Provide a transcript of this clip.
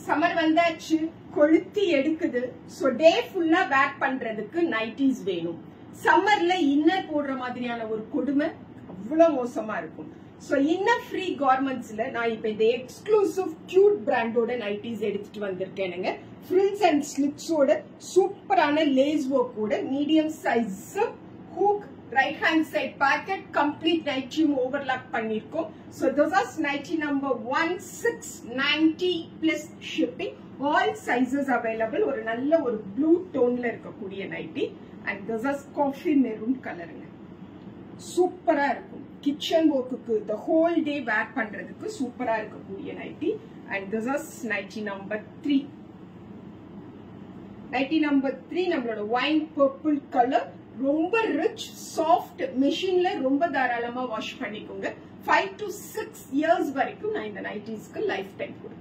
Summer vandachu கொளுத்தி எடுக்குது. So day fulla wear பண்றதுக்கு நைட்டிஸ் வேணும். சம்மர்ல இன்னர் போடுற மாதிரியான ஒரு கொடுமை அவ்வளவு மோசமா இருக்கும். So இன்னர் ஃப்ரீ garmentsல நான் இப்ப இந்த எக்ஸ்க்ளூசிவ் கியூட் பிராண்டோட நைட்டிஸ் எடுத்துட்டு வந்திருக்கேனுங்க. frills and slips ஓட சூப்பரான லேஸ் ஒர்க் ஓட medium size hook right hand side pocket complete nighty overlap பண்ணிருக்கோம். So this is nighty number 1690 plus shipping. All sizes available. ஒரு நல்ல ஒரு blue toneல இருக்கக்கூடிய nightie. And this is coffee maroon color. சூப்பரா இருக்கும். கிச்சன் ஒர்க்குக்கு the whole day wear பண்றதுக்கு சூப்பரா இருக்கக்கூடிய nightie. And this is nighty number 3. Nighty number 3 நம்மளோட wine purple color. ரொம்ப rich, soft, machineல ரொம்ப தாராளமா வாஷ் பண்ணிக்கோங்க. 5 to 6 years வரைக்கும் நான் இந்த நைட்டிஸ்க்கு லைஃப் டைம் கொடுப்பேன்.